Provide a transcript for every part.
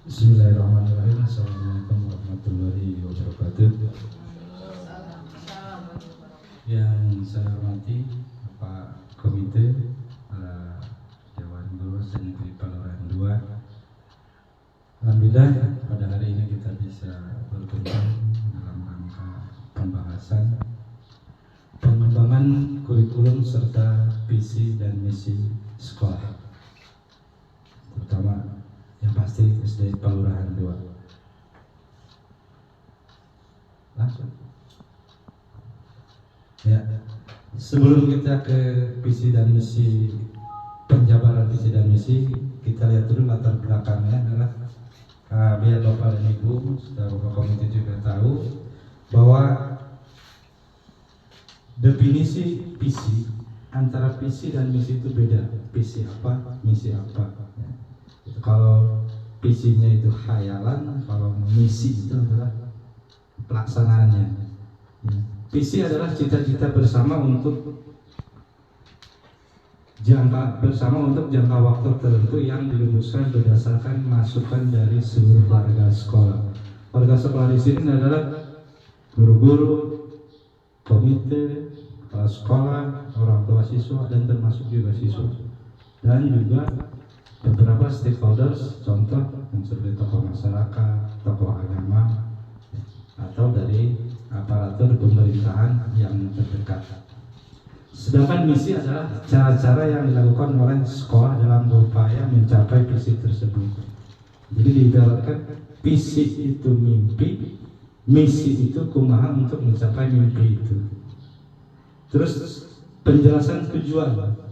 Bismillahirrahmanirrahim. Assalamualaikum warahmatullahi wabarakatuh. Yang saya hormati Bapak Komite, para Dewan Guru Negeri Palurahan 2. Alhamdulillah pada hari ini kita bisa berkumpul dalam rangka pembahasan pengembangan kurikulum serta visi dan misi sekolah, terutama yang pasti SD Palurahan 2. Langsung. Ya, sebelum kita ke visi dan misi, penjabaran visi dan misi, kita lihat dulu latar belakangnya adalah biar Bapak dan Ibu, saudara Bapak Komite juga tahu bahwa definisi visi antara visi dan misi itu beda. Visi apa, misi apa. Kalau visinya itu khayalan, kalau misi itu adalah pelaksanaannya. Visi adalah cita-cita bersama untuk jangka waktu tertentu yang dirumuskan berdasarkan masukan dari seluruh warga sekolah. Warga sekolah di sini adalah guru-guru, komite, kepala sekolah, orang tua siswa, dan termasuk juga siswa, dan juga beberapa stakeholders, contoh yang seperti tokoh masyarakat, tokoh agama, atau dari aparatur pemerintahan yang terdekat. Sedangkan misi adalah cara-cara yang dilakukan oleh sekolah dalam berupaya mencapai visi tersebut. Jadi diibaratkan visi itu mimpi, misi itu kumaha untuk mencapai mimpi itu. Terus penjelasan tujuan.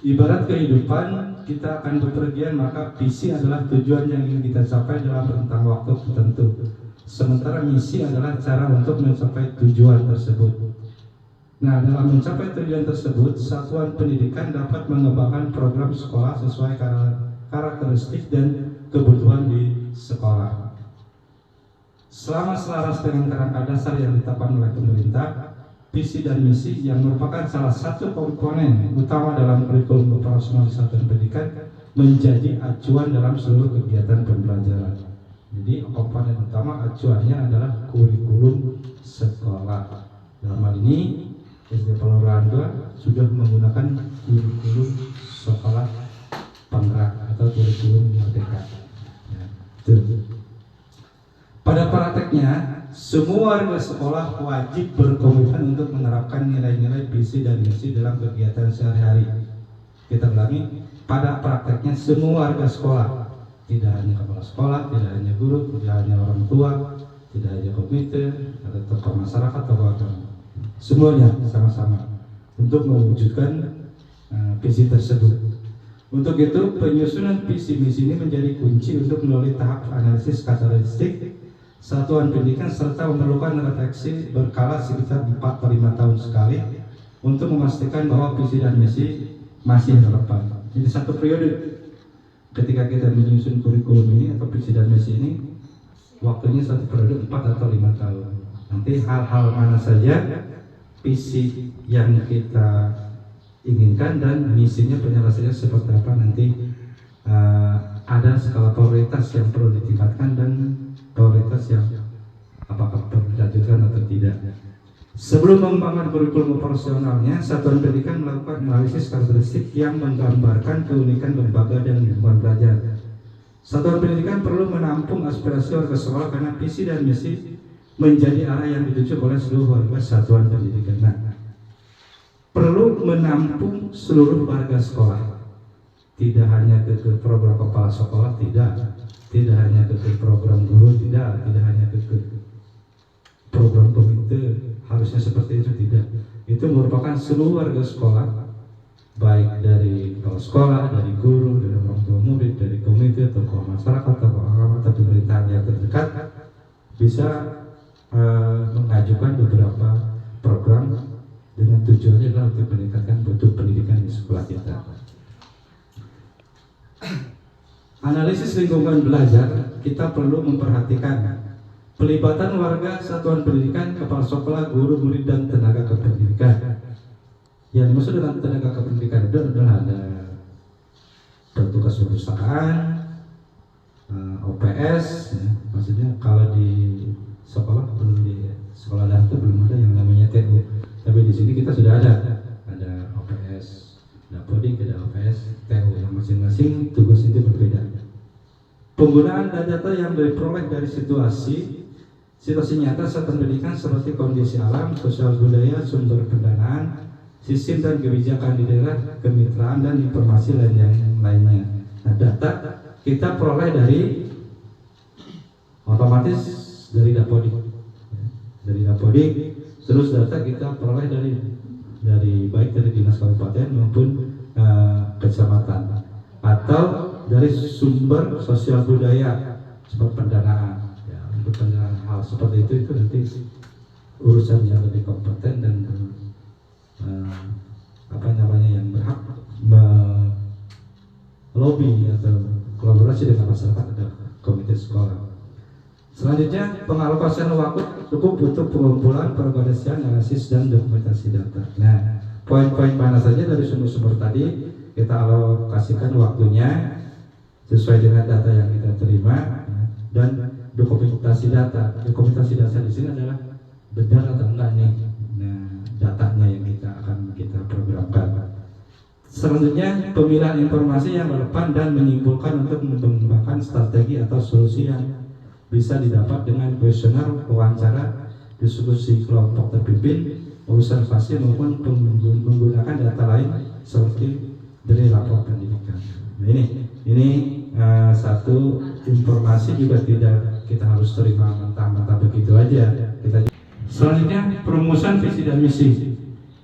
Ibarat kehidupan, kita akan bepergian, maka visi adalah tujuan yang ingin kita capai dalam rentang waktu tertentu. Sementara misi adalah cara untuk mencapai tujuan tersebut. Nah, dalam mencapai tujuan tersebut, satuan pendidikan dapat mengembangkan program sekolah sesuai karakteristik dan kebutuhan di sekolah. Selama selaras dengan kerangka dasar yang ditetapkan oleh pemerintah, visi dan misi yang merupakan salah satu komponen utama dalam kurikulum operasional satuan pendidikan menjadi acuan dalam seluruh kegiatan pembelajaran. Jadi komponen utama acuannya adalah kurikulum sekolah. Dalam hal ini SD Palurahan 2 sudah menggunakan kurikulum sekolah penggerak atau kurikulum merdeka. Ya, pada prakteknya, semua warga sekolah wajib berkomitmen untuk menerapkan nilai-nilai visi dan misi dalam kegiatan sehari-hari. Kita ulangi, pada prakteknya semua warga sekolah, tidak hanya kepala sekolah, tidak hanya guru, tidak hanya orang tua, tidak hanya komite, atau tokoh masyarakat, tokoh agama, semuanya sama-sama untuk mewujudkan visi tersebut. Untuk itu, penyusunan visi misi ini menjadi kunci untuk melalui tahap analisis karakteristik satuan pendidikan serta memerlukan refleksi berkala sekitar 4-5 tahun sekali untuk memastikan bahwa visi dan misi masih relevan. Jadi satu periode ketika kita menyusun kurikulum ini atau visi dan misi ini, waktunya satu periode 4 atau 5 tahun. Nanti hal-hal mana saja visi yang kita inginkan dan misinya penyelesaiannya seperti apa, nanti ada skala prioritas yang perlu ditingkatkan dan prioritas yang apakah perlu dilanjutkan atau tidak. Sebelum mengembangkan kurikulum operasionalnya, satuan pendidikan melakukan analisis karakteristik yang menggambarkan keunikan lembaga dan lingkungan belajar. Satuan pendidikan perlu menampung aspirasi warga sekolah karena visi dan misi menjadi arah yang dituju oleh seluruh warga satuan pendidikan. Nah, perlu menampung seluruh warga sekolah. Tidak hanya ke program kepala sekolah, tidak hanya ke program guru, tidak hanya ke program komite, harusnya seperti itu, tidak. Itu merupakan seluruh warga sekolah, baik dari kepala sekolah, dari guru, dari orang tua murid, dari komite, tokoh masyarakat, tokoh agama, atau pemerintahan yang terdekat, bisa mengajukan beberapa program dengan tujuannya adalah untuk meningkatkan mutu pendidikan di sekolah kita. Analisis lingkungan belajar, kita perlu memperhatikan pelibatan warga satuan pendidikan, kepala sekolah, guru, murid, dan tenaga kependidikan. Yang dimaksud dengan tenaga kependidikan itu adalah ada petugas perpustakaan, OPS, ya. Maksudnya kalau di sekolah belum, di sekolah dasar itu belum ada yang namanya TU, tapi di sini kita sudah ada OPS, Dapodik, ada OPS, TU, yang masing-masing tugas itu berbeda. Penggunaan data yang diperoleh dari situasi nyata saat pendidikan seperti kondisi alam, sosial budaya, sumber pendanaan, sistem dan kebijakan di daerah, kemitraan dan informasi lain yang lainnya. Nah, data kita peroleh dari otomatis dari Dapodik, terus data kita peroleh dari baik dari dinas kabupaten maupun kecamatan, atau dari sumber sosial budaya seperti pendanaan. Untuk pendanaan hal seperti itu nanti urusan yang lebih kompeten dan yang berhak lobby atau kolaborasi dengan masyarakat atau komite sekolah. Selanjutnya, pengalokasian waktu cukup untuk pengumpulan, pengoperasian, analisis dan dokumentasi data. Nah, poin-poin mana saja dari sumber-sumber tadi kita alokasikan waktunya sesuai dengan data yang kita terima, dan dokumentasi data. Dokumentasi data di sini adalah benar atau enggak nih, nah, datanya yang kita programkan. Selanjutnya, pemilihan informasi yang relevan dan menyimpulkan untuk mengembangkan strategi atau solusi yang bisa didapat dengan kuesioner, wawancara, diskusi kelompok terpimpin, observasi maupun menggunakan data lain seperti dari lapor pendidikan. Nah, ini satu informasi juga tidak kita harus terima mentah-mentah begitu aja. Selanjutnya, perumusan visi dan misi.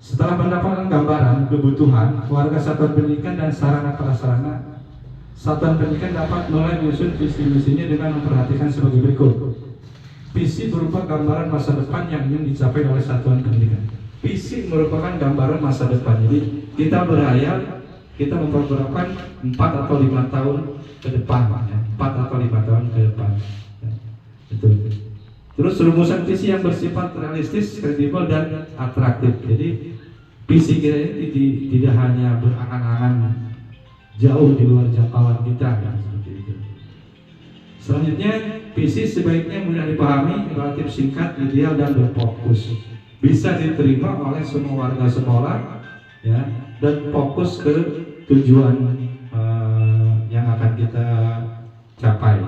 Setelah mendapatkan gambaran kebutuhan warga satuan pendidikan dan sarana prasarana, satuan pendidikan dapat mulai menyusun visi misinya dengan memperhatikan sebagai berikut. Visi berupa gambaran masa depan yang ingin dicapai oleh satuan pendidikan. Visi merupakan gambaran masa depan. Jadi kita berhayal, kita memprogramkan 4 atau 5 tahun ke depan, ya. 4 atau 5 tahun ke depan. Itu. Terus rumusan visi yang bersifat realistis, kredibel dan atraktif. Jadi visi kita ini tidak hanya berangan-angan jauh di luar jangkauan kita, ya, seperti itu. Selanjutnya, visi sebaiknya mudah dipahami, relatif singkat, ideal dan berfokus. Bisa diterima oleh semua warga sekolah, ya, dan fokus ke tujuan yang akan kita capai.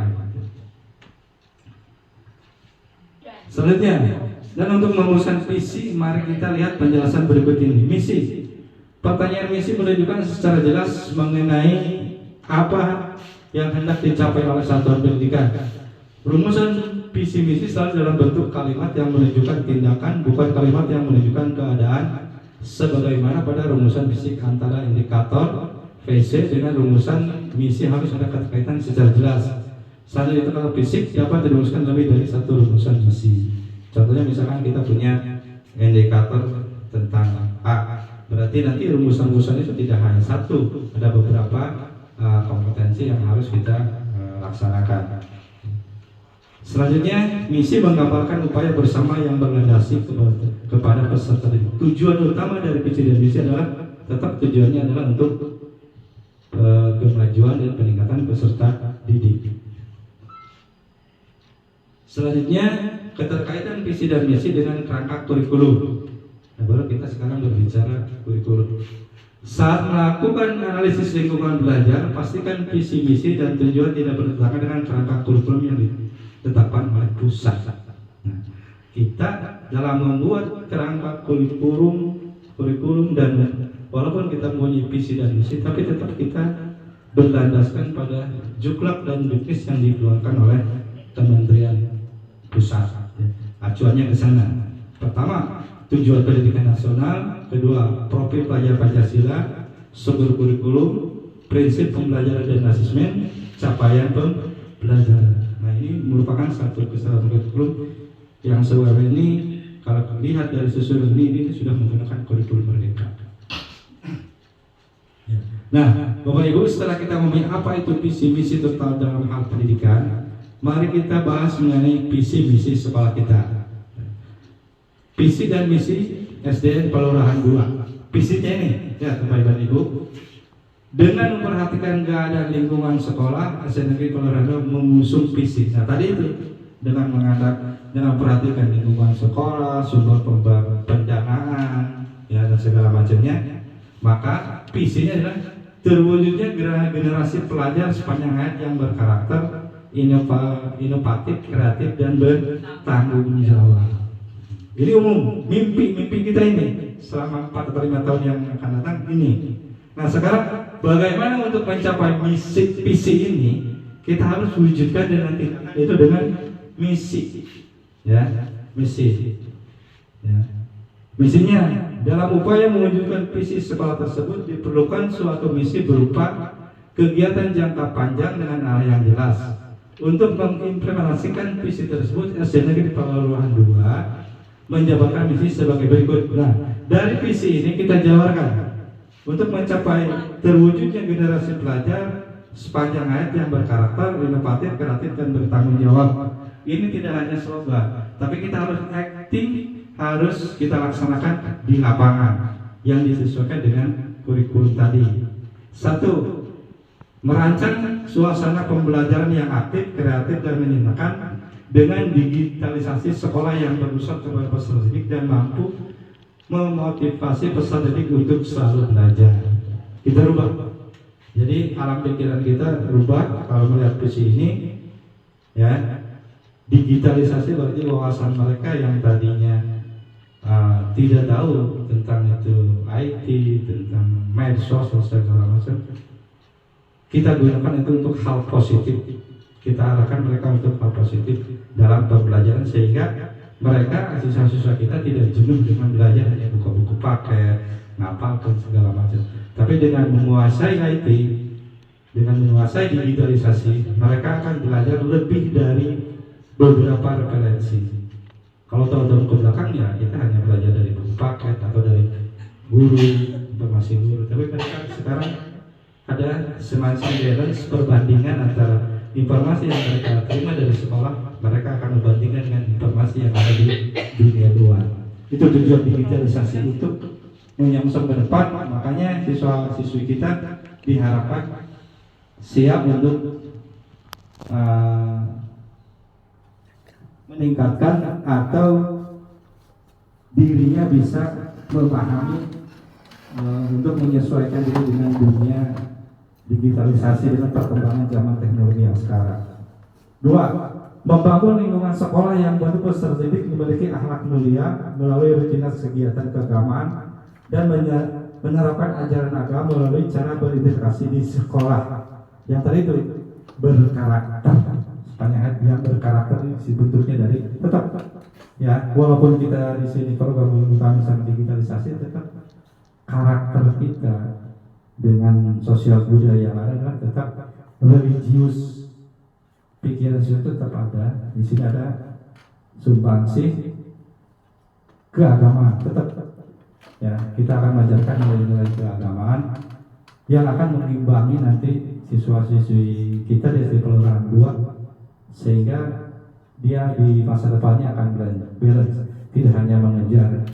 Selanjutnya, dan untuk merumuskan visi, mari kita lihat penjelasan berikut ini. Misi. Pertanyaan misi menunjukkan secara jelas mengenai apa yang hendak dicapai oleh satuan pendidikan. Rumusan visi misi selalu dalam bentuk kalimat yang menunjukkan tindakan, bukan kalimat yang menunjukkan keadaan, sebagaimana pada rumusan fisik antara indikator VC dengan rumusan misi harus ada keterkaitan secara jelas. Satu itu kalau fisik dapat dirumuskan lebih dari satu rumusan misi. Contohnya misalkan kita punya indikator tentang A, berarti nanti rumusan-rumusan itu tidak hanya satu, ada beberapa kompetensi yang harus kita laksanakan. Selanjutnya, misi menggambarkan upaya bersama yang berlandasi kepada peserta didik. Tujuan utama dari visi dan misi adalah tetap tujuannya adalah untuk kemajuan dan peningkatan peserta didik. Selanjutnya, keterkaitan visi dan misi dengan kerangka kurikulum. Nah, baru kita sekarang berbicara kurikulum. Saat melakukan analisis lingkungan belajar, pastikan visi misi dan tujuan tidak bertentangan dengan kerangka kurikulum yang ditetapkan oleh pusat. Nah, kita dalam membuat kerangka kurikulum dan walaupun kita mempunyai visi dan misi, tapi tetap kita berlandaskan pada juklak dan juknis yang dikeluarkan oleh Kementerian Pusat. Acuannya ke sana. Pertama, tujuan pendidikan nasional. Kedua, profil pelajar Pancasila, sumber kurikulum, prinsip pembelajaran dan asesmen, capaian pembelajaran. Nah, ini merupakan satu kesalahan kurikulum yang selama ini kalau dilihat dari susunan ini sudah menggunakan kurikulum merdeka. Nah, Bapak Ibu, setelah kita ngomongin apa itu visi misi total dalam hal pendidikan, mari kita bahas mengenai visi misi sekolah kita. Visi dan misi SDN Pelurahan 2. Visinya ini, ya Bapak Ibu, Dengan memperhatikan keadaan lingkungan sekolah, SDN Negeri Colorado mengusung visi. Nah tadi itu dengan memperhatikan lingkungan sekolah, sumber pendanaan, ya dan segala macamnya, maka visinya adalah terwujudnya generasi pelajar sepanjang hayat yang berkarakter, inovatif, kreatif, dan bertanggung jawab. Jadi umum mimpi kita ini selama 4 atau 5 tahun yang akan datang ini. Nah sekarang bagaimana untuk mencapai visi ini? Kita harus wujudkan dengan itu dengan misi, ya misi. Ya. Misinya dalam upaya mewujudkan visi sekolah tersebut diperlukan suatu misi berupa kegiatan jangka panjang dengan arah yang jelas. Untuk mengimplementasikan visi tersebut, SDN Negeri Palaluan 2 menjabarkan misi sebagai berikut. Nah, dari visi ini kita jabarkan untuk mencapai terwujudnya generasi pelajar sepanjang hayat yang berkarakter, inovatif, kreatif, dan bertanggung jawab. Ini tidak hanya slogan, tapi kita harus acting, harus kita laksanakan di lapangan yang disesuaikan dengan kurikulum tadi. 1. Merancang suasana pembelajaran yang aktif, kreatif, dan menyenangkan dengan digitalisasi sekolah yang berusaha kepada peserta didik dan mampu memotivasi peserta didik untuk selalu belajar. Kita rubah. Jadi alam pikiran kita rubah kalau melihat visi ini, ya. Digitalisasi berarti wawasan mereka yang tadinya tidak tahu tentang itu IT, tentang medsos dan segala macam. Kita gunakan itu untuk hal positif. Kita arahkan mereka untuk hal positif dalam pembelajaran sehingga mereka siswa-siswa kita tidak jenuh dengan belajar hanya buka-buku paket, ngapalkan segala macam. Tapi dengan menguasai IT, dengan menguasai digitalisasi, mereka akan belajar lebih dari beberapa referensi. Kalau tahun-tahun ke belakang ya kita hanya belajar dari buku paket atau dari guru, informasi guru. Tapi mereka sekarang ada semacam balance perbandingan antara informasi yang mereka terima dari sekolah, mereka akan membandingkan dengan informasi yang ada di dunia luar. Itu tujuan digitalisasi untuk menyongsong ke depan. Makanya siswa-siswi kita diharapkan siap untuk meningkatkan atau dirinya bisa memahami untuk menyesuaikan diri dengan dunia digitalisasi dengan perkembangan zaman teknologi yang sekarang. 2. Membangun lingkungan sekolah yang penuh peserta didik memiliki akhlak mulia melalui rutinitas kegiatan keagamaan dan menerapkan ajaran agama melalui cara berintegrasi di sekolah. Yang tadi itu berkarakter. Sepanjang yang berkarakter si bentuknya dari tetap ya walaupun kita di sini program menggunakan digitalisasi tetap karakter kita dengan sosial budaya yang ada adalah tetap religius, pikiran itu tetap ada. Di sini ada sumbangsi keagamaan tetap ya, kita akan mengajarkan nilai-nilai keagamaan yang akan mengimbangi nanti siswa-siswi kita di SD Kelurahan 2 sehingga dia di masa depannya akan balance, tidak hanya mengejar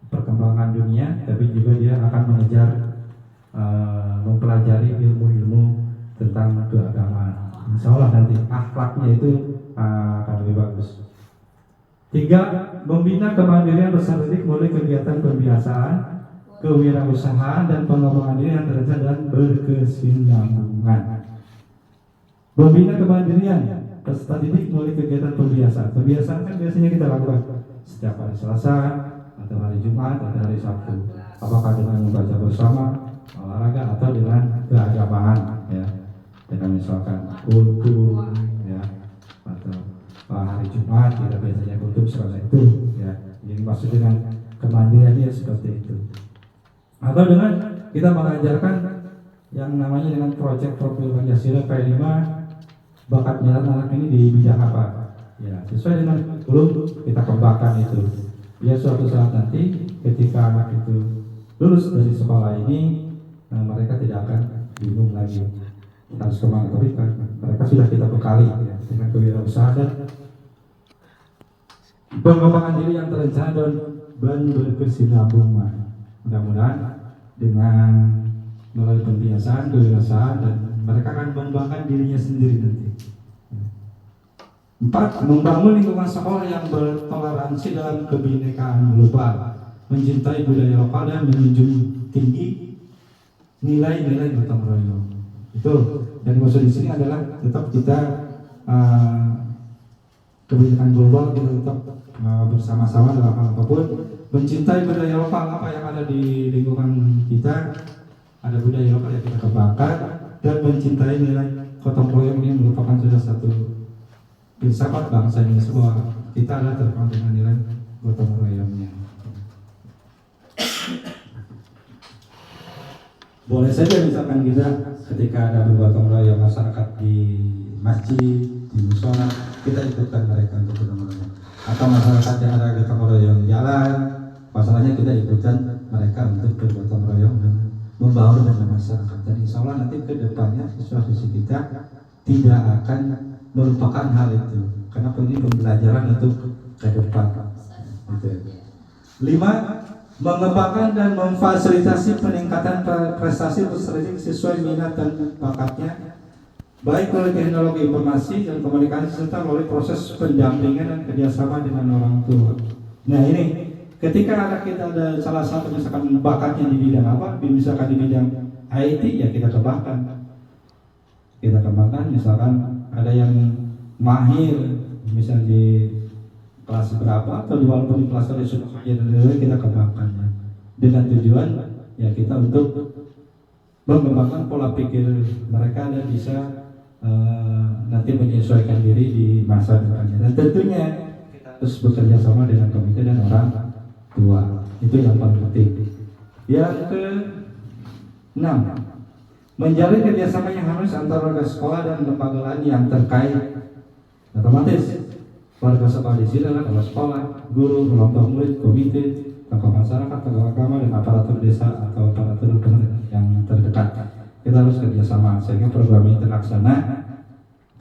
perkembangan dunia, tapi juga dia akan mengejar mempelajari ilmu-ilmu tentang keagamaan. Insya Allah nanti akhlaknya itu akan lebih bagus. 3. Membina kemandirian peserta didik melalui kegiatan pembiasaan, kewirausahaan dan pengembangan diri yang terencana dan berkesinambungan. Membina kemandirian peserta didik melalui kegiatan pembiasaan. Pembiasaan kan biasanya kita lakukan setiap hari Selasa atau hari Jumat atau hari Sabtu. Apakah dengan membaca bersama, olahraga atau dengan keagamaan, ya, dengan misalkan kultur, ya, atau hari Jumat kita biasanya kultur Selasa itu, ya. Jadi maksud dengan kemandiriannya seperti itu. Atau dengan kita mengajarkan yang namanya dengan proyek profil Pancasila P5. Bakat minat anak ini di bidang apa? Ya, sesuai dengan kurikulum kita kembangkan itu. Ya suatu saat nanti ketika anak itu lulus dari sekolah ini, mereka tidak akan bingung lagi harus kemana. Tapi mereka sudah kita bekali ya, dengan kewirausahaan dan pengembangan diri yang terencana dan berkesinambungan. Mudah-mudahan dengan melalui pembiasaan, kewirausahaan, dan mereka akan mengembangkan dirinya sendiri nanti. 4. Membangun lingkungan sekolah yang bertoleransi dalam kebinekaan global, mencintai budaya lokal dan menjunjung tinggi nilai-nilai gotong royong. Itu yang maksud di sini adalah tetap kita kebinekaan global, kita tetap bersama-sama dalam hal apapun, mencintai budaya lokal apa yang ada di lingkungan kita, ada budaya lokal yang kita kembangkan, dan mencintai nilai gotong royong ini merupakan sudah satu filsafat bangsa ini semua. Kita adalah terkait dengan nilai gotong royongnya. Boleh saja misalkan kita ketika ada bergotong royong masyarakat di masjid, di musola, kita ikutkan mereka untuk gotong royong. Atau masyarakat yang ada gotong royong jalan, masalahnya kita ikutkan mereka untuk bergotong royong dan membaur dengan masyarakat. Dan insya Allah nanti ke depannya siswa-siswi kita tidak akan melupakan hal itu, karena ini pembelajaran untuk ke depan. 5. Mengembangkan dan memfasilitasi peningkatan prestasi peserta sesuai minat dan bakatnya, baik melalui teknologi informasi dan komunikasi serta melalui proses pendampingan dan kerjasama dengan orang tua. Nah ini, ketika anak kita ada salah satu misalkan bakatnya di bidang apa, misalkan di bidang IT, ya kita kembangkan. Misalkan ada yang mahir misalnya di kelas berapa atau walaupun di kelas kita kembangkan dengan tujuan ya kita untuk mengembangkan pola pikir mereka dan bisa nanti menyesuaikan diri di masa depannya. Dan tentunya kita harus bekerja sama dengan komite dan orang tua, itu yang paling penting. Yang ke-6, menjalin kerjasama yang harus antara warga sekolah dan lembaga lain yang terkait. Otomatis warga sekolah di sini adalah kepala sekolah, guru, kelompok murid, komite, tokoh masyarakat, tokoh agama, dan aparatur desa atau aparatur pemerintah yang terdekat. Kita harus kerjasama sehingga program ini terlaksana.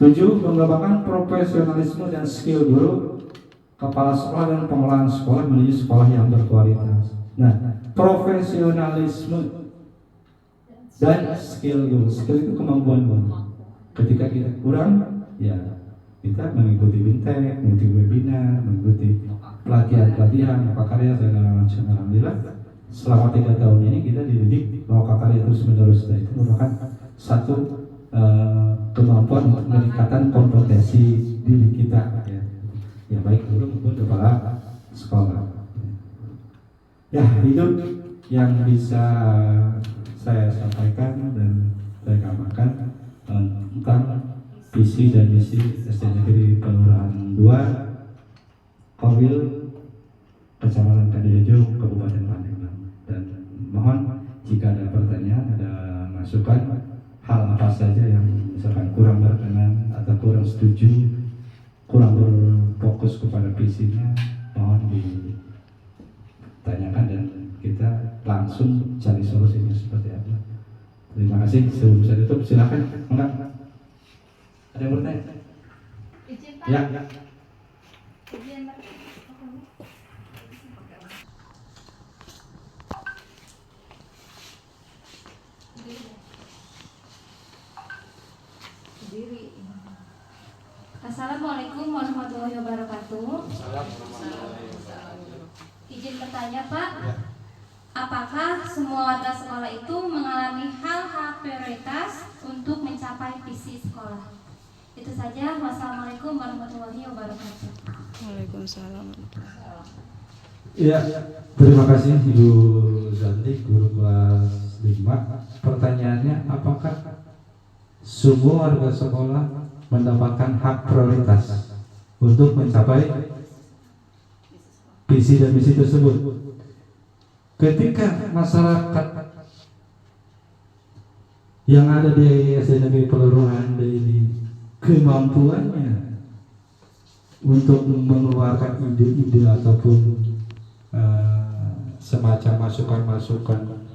7. Mengembangkan profesionalisme dan skill guru, kepala sekolah dan pengelola sekolah menuju sekolah yang berkualitas. Nah, profesionalisme dan skill guru. Skill itu kemampuan guru. Ketika kita kurang, ya kita mengikuti bintek, mengikuti webinar, mengikuti pelatihan, lokakarya segala macam. Alhamdulillah selama 3 tahun ini kita dididik lokakarya terus menerus. Itu merupakan satu kemampuan untuk meningkatkan kompetensi diri kita, ya baik guru maupun kepala sekolah. Ya itu yang bisa saya sampaikan dan saya gambarkan tentang visi dan misi SD Negeri Kelurahan 2 Korwil, Kecamatan Kadirejo, Kabupaten Pandeglang. Dan mohon jika ada pertanyaan, ada masukan, hal apa saja yang misalkan kurang berkenan atau kurang setuju, kurang berfokus kepada visinya, mohon ditanyakan dan kita langsung cari solusinya seperti apa. Terima kasih. Sebelum saya tutup, silakan. Enggak? Ada yang bertanya? Ya. Assalamualaikum warahmatullahi wabarakatuh. Izin bertanya, Pak. Apakah semua warga sekolah itu mengalami hal-hal prioritas untuk mencapai visi sekolah? Itu saja. Wassalamualaikum warahmatullahi wabarakatuh. Waalaikumsalam. Ya, terima kasih Ibu Zanti, guru kelas 5. Pertanyaannya, apakah semua warga sekolah mendapatkan hak prioritas untuk mencapai visi dan misi tersebut? Ketika masyarakat yang ada di SD Negeri Kelurahan ini kemampuannya untuk mengeluarkan ide-ide ataupun semacam masukan-masukan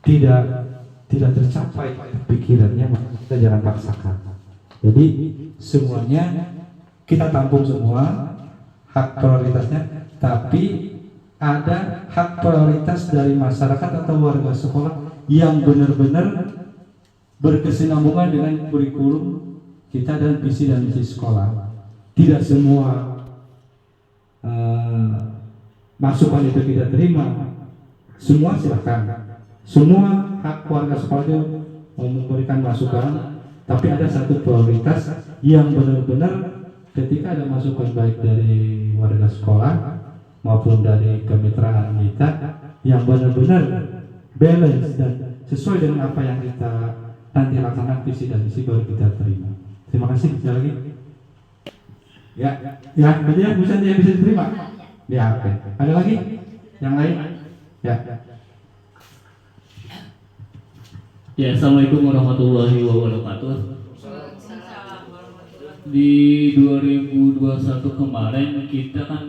tidak tercapai pikirannya, maka kita jangan paksakan. Jadi semuanya kita tampung semua hak prioritasnya, tapi ada hak prioritas dari masyarakat atau warga sekolah yang benar-benar berkesinambungan dengan kurikulum kita dan visi dan misi sekolah. Tidak semua masukan itu kita terima. Semua silakan. Semua hak warga sekolah itu mau memberikan masukan, tapi ada satu prioritas yang benar-benar ketika ada masukan baik dari warga sekolah maupun dari kemitraan kita yang benar-benar balance dan sesuai dengan apa yang kita nanti laksanakan visi dan misi baru kita terima. Terima kasih sekali lagi. Ya, berarti yang bisa diterima. Ya, oke. Ada lagi? Yang lain? Ya. Ya, assalamualaikum warahmatullahi wabarakatuh. Di 2021 kemarin kita kan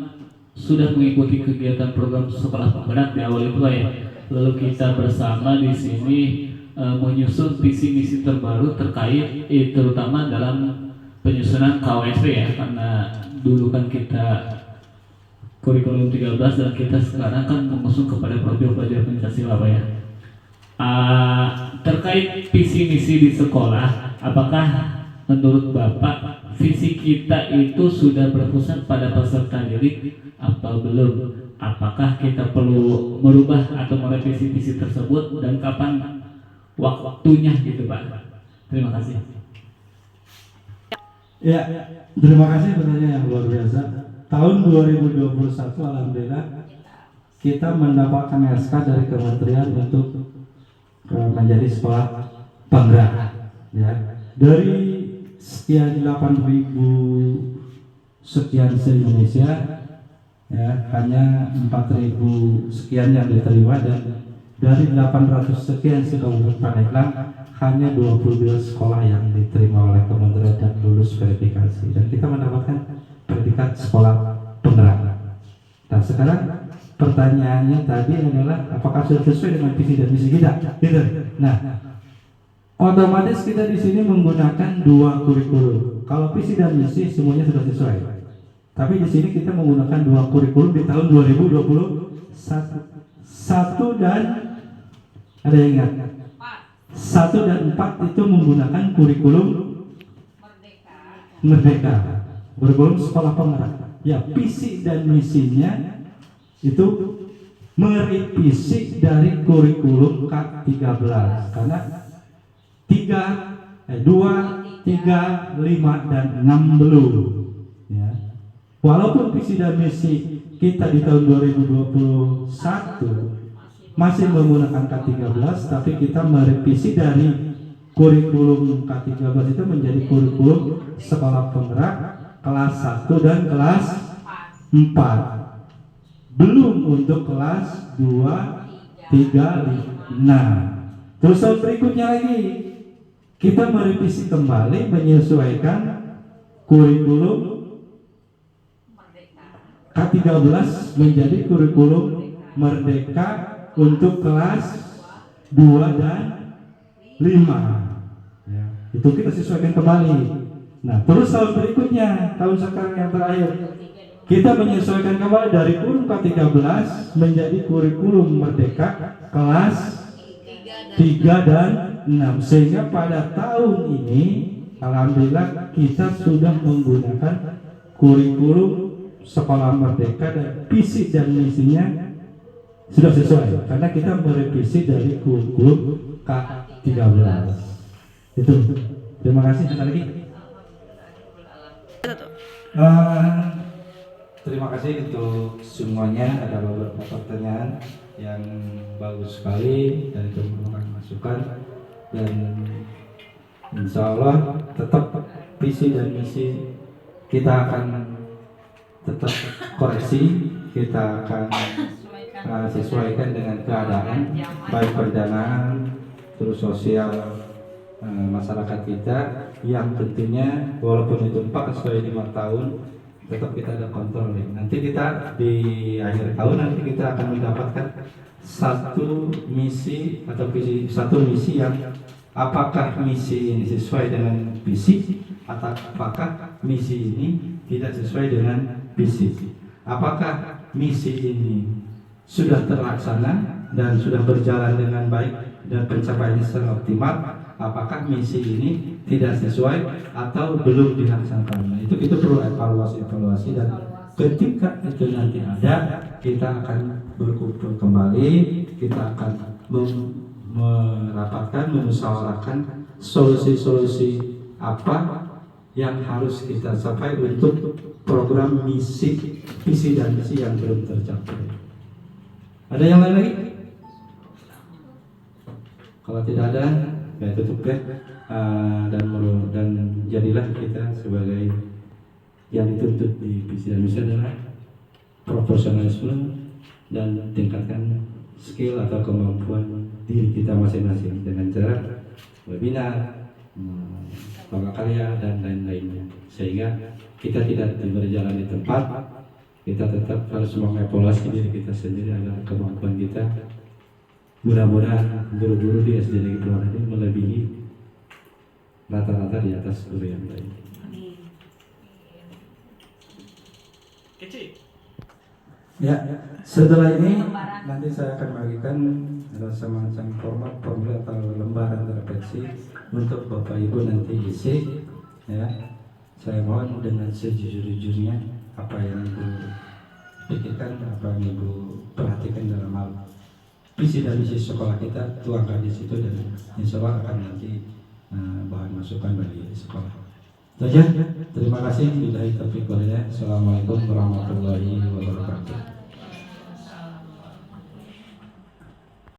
sudah mengikuti kegiatan program sekolah penggerak di awal itu ya. Lalu kita bersama di sini menyusun visi misi terbaru terkait terutama dalam penyusunan KWSP ya, karena dulu kan kita kurikulum 13 dan kita sekarang kan mengusung kepada profil pelajar Pancasila Pak ya. Terkait visi misi di sekolah, apakah menurut Bapak visi kita itu sudah berpusat pada peserta didik atau belum? Apakah kita perlu merubah atau merevisi visi tersebut dan kapan waktunya gitu Pak? Terima kasih. Ya, terima kasih pertanyaan yang luar biasa. Tahun 2021 alhamdulillah kita mendapatkan SK dari kementerian untuk menjadi sekolah penggerak. Ya, dari sekian 8.000 sekian se-Indonesia, ya hanya 4.000 sekian yang diterima, dan dari 800 sekian se-Kabupaten Pandeglang hanya 22 sekolah yang diterima oleh kementerian dan lulus verifikasi, dan kita mendapatkan predikat sekolah penggerak. Nah sekarang pertanyaannya tadi adalah apakah sudah sesuai dengan visi dan misi kita? Gitu. Nah, otomatis kita di sini menggunakan dua kurikulum. Kalau visi dan misi semuanya sudah sesuai. Tapi di sini kita menggunakan dua kurikulum di tahun 2021. Satu dan ada yang ingat? 1 dan 4 itu menggunakan kurikulum Merdeka. Kurikulum sekolah penggerak. Ya, visi dan misinya itu merevisi dari kurikulum K13 karena 2, 3, 5 dan 6 belum ya. Walaupun visi dan misi kita di tahun 2021 masih menggunakan K13, tapi kita merevisi dari kurikulum K13 itu menjadi kurikulum sekolah penggerak kelas 1 dan kelas 4. Belum untuk kelas 2, 3, 5. Terus tahun berikutnya lagi kita merevisi kembali menyesuaikan kurikulum K13 menjadi kurikulum Merdeka untuk kelas 2 dan 5 ya, itu kita sesuaikan kembali. Nah terus tahun berikutnya, tahun sekarang yang terakhir, kita menyesuaikan kembali dari kurikulum K13 menjadi kurikulum Merdeka kelas 3 dan 6, sehingga pada tahun ini alhamdulillah kita sudah menggunakan kurikulum sekolah Merdeka dan visi dan misinya sudah sesuai karena kita merevisi dari kurikulum K13 itu. Terima kasih. Ada lagi? Terima kasih untuk semuanya. Ada beberapa pertanyaan yang bagus sekali dan itu merupakan masukan, dan insya Allah tetap visi dan misi kita akan tetap koreksi, kita akan sesuaikan dengan keadaan baik pendanaan terus sosial masyarakat kita, yang tentunya walaupun itu 4 sesuai 5 tahun tetap kita ada kontrol. Nanti kita di akhir tahun nanti kita akan mendapatkan satu misi atau visi, satu misi yang apakah misi ini sesuai dengan visi atau apakah misi ini tidak sesuai dengan visi. Apakah misi ini sudah terlaksana dan sudah berjalan dengan baik dan pencapaiannya secara optimal, apakah misi ini tidak sesuai atau belum dilaksanakan. Nah, itu perlu evaluasi dan ketika itu nanti ada, kita akan berkumpul kembali, kita akan merapatkan, memusyawarahkan solusi-solusi apa yang harus kita capai untuk program visi dan misi yang belum tercapai. Ada yang lain lagi? Kalau tidak ada, ya tutup ya. Dan jadilah kita sebagai yang dituntut di visi dan misi adalah profesionalisme dan tingkatkan skill atau kemampuan diri kita masing-masing dengan cara webinar, maka karya dan lain-lainnya, sehingga kita tidak berjalan di tempat, kita tetap harus mengevaluasi diri kita sendiri agar kemampuan kita mudah-mudahan guru-guru di SD Negeri Purwakarta ini melebihi rata-rata di atas guru yang lain. Ya, setelah ini nanti saya akan bagikan ada semacam formulir atau lembaran refleksi untuk Bapak Ibu nanti isi. Ya, saya mohon dengan sejujur-jujurnya apa yang Ibu pikirkan, apa yang Ibu perhatikan dalam hal visi dan misi sekolah kita, tuangkan di situ dan insya Allah akan nanti bahan masukan bagi sekolah. Saja, terima kasih. Billahi taufiq wal hidayah. Assalamualaikum warahmatullahi wabarakatuh.